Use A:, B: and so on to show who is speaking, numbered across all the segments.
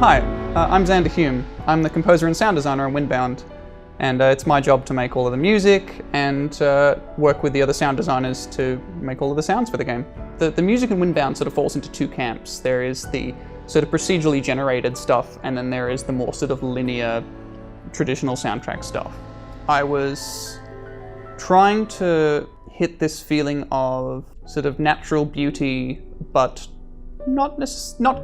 A: Hi, I'm Zander Hulmes. I'm the composer and sound designer on Windbound, and it's my job to make all of the music and work with the other sound designers to make all of the sounds for the game. The music in Windbound sort of falls into two camps. There is the sort of procedurally generated stuff, and then there is the more sort of linear, traditional soundtrack stuff. I was trying to hit this feeling of sort of natural beauty, but not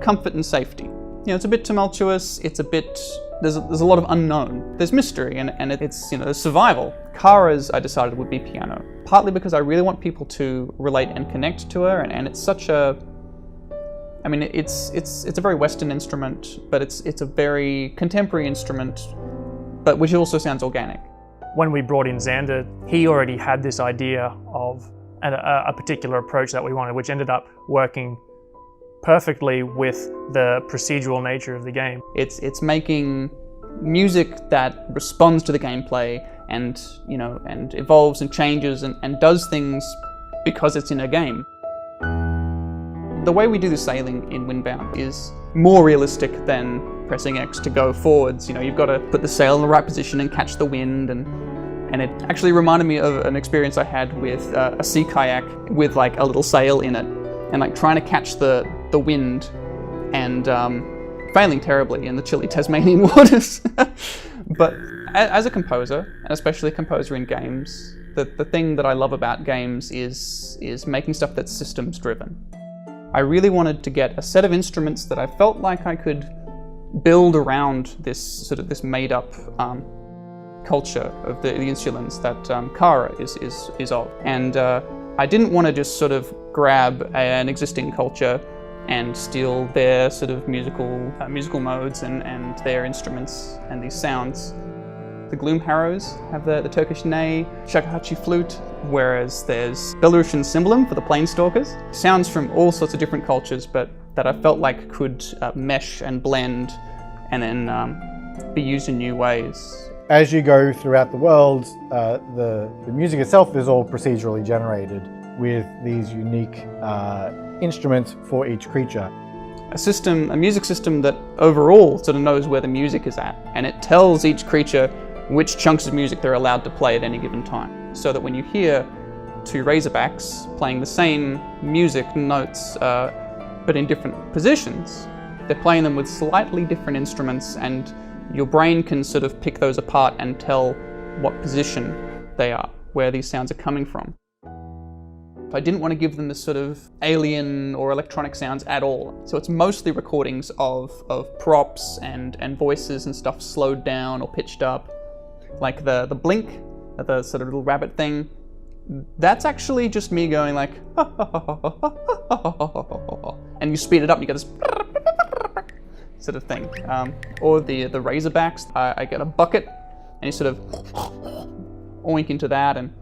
A: comfort and safety. You know, it's a bit tumultuous, it's a bit, there's a lot of unknown. There's mystery and it's, you know, there's survival. Kara's, I decided, would be piano. Partly because I really want people to relate and connect to her, and it's such a, I mean, it's a very Western instrument, but it's a very contemporary instrument, but which also sounds organic.
B: When we brought in Zander, he already had this idea of a particular approach that we wanted, which ended up working perfectly with the procedural nature of the game.
A: It's making music that responds to the gameplay and, you know, and evolves and changes and does things because it's in a game. The way we do the sailing in Windbound is more realistic than pressing X to go forwards. You know, you've got to put the sail in the right position and catch the wind, and it actually reminded me of an experience I had with a sea kayak with like a little sail in it, and like trying to catch the wind and failing terribly in the chilly Tasmanian waters. But as a composer, and especially a composer in games, the thing that I love about games is making stuff that's systems driven. I really wanted to get a set of instruments that I felt like I could build around this sort of this made up culture of the insulins that Kara is of. And I didn't want to just sort of grab an existing culture and steal their sort of musical modes and their instruments and these sounds. The Gloom Harrows have the Turkish ney, shakuhachi flute, whereas there's Belarusian cymbalum for the Planestalkers. Sounds from all sorts of different cultures, but that I felt like could mesh and blend and then be used in new ways.
C: As you go throughout the world, the music itself is all procedurally generated with these unique instruments for each creature.
A: A music system that overall sort of knows where the music is at, and it tells each creature which chunks of music they're allowed to play at any given time. So that when you hear two Razorbacks playing the same music notes, but in different positions, they're playing them with slightly different instruments, and your brain can sort of pick those apart and tell what position they are, where these sounds are coming from. I didn't want to give them this sort of alien or electronic sounds at all. So it's mostly recordings of props and voices and stuff slowed down or pitched up. Like the blink, the sort of little rabbit thing, that's actually just me going like, and you speed it up and you get this sort of thing. Or the Razorbacks, I get a bucket and you sort of oink into that and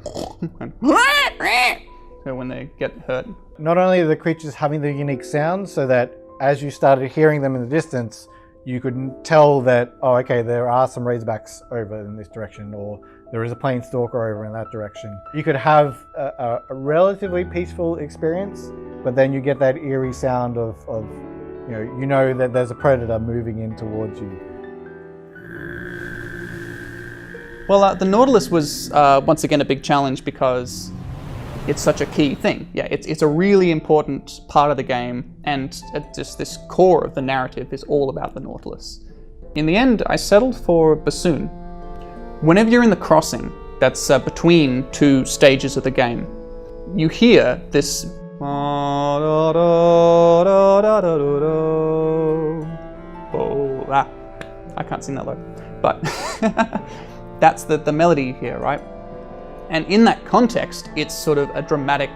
A: so when they get hurt.
C: Not only are the creatures having the unique sounds, so that as you started hearing them in the distance, you could tell that, oh, okay, there are some Razorbacks over in this direction, or there is a Planestalker over in that direction. You could have a relatively peaceful experience, but then you get that eerie sound of you know that there's a predator moving in towards you.
A: Well, the Nautilus was once again a big challenge because it's such a key thing. Yeah, it's a really important part of the game, and just this core of the narrative is all about the Nautilus. In the end, I settled for bassoon. Whenever you're in the crossing, that's between two stages of the game, you hear this I can't sing that low, but that's the melody here, right? And in that context, it's sort of a dramatic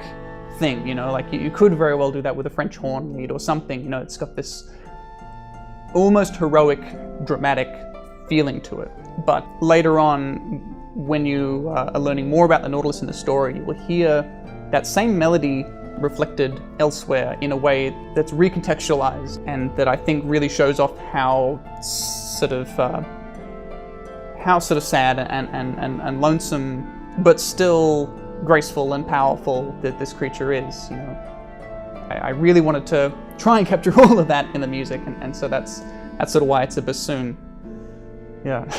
A: thing, you know, like you could very well do that with a French horn lead or something, you know, it's got this almost heroic, dramatic feeling to it. But later on, when you are learning more about the Nautilus in the story, you will hear that same melody reflected elsewhere in a way that's recontextualized and that I think really shows off how sort of sad and lonesome, but still graceful and powerful that this creature is, you know. I really wanted to try and capture all of that in the music, and so that's That's sort of why it's a bassoon. Yeah.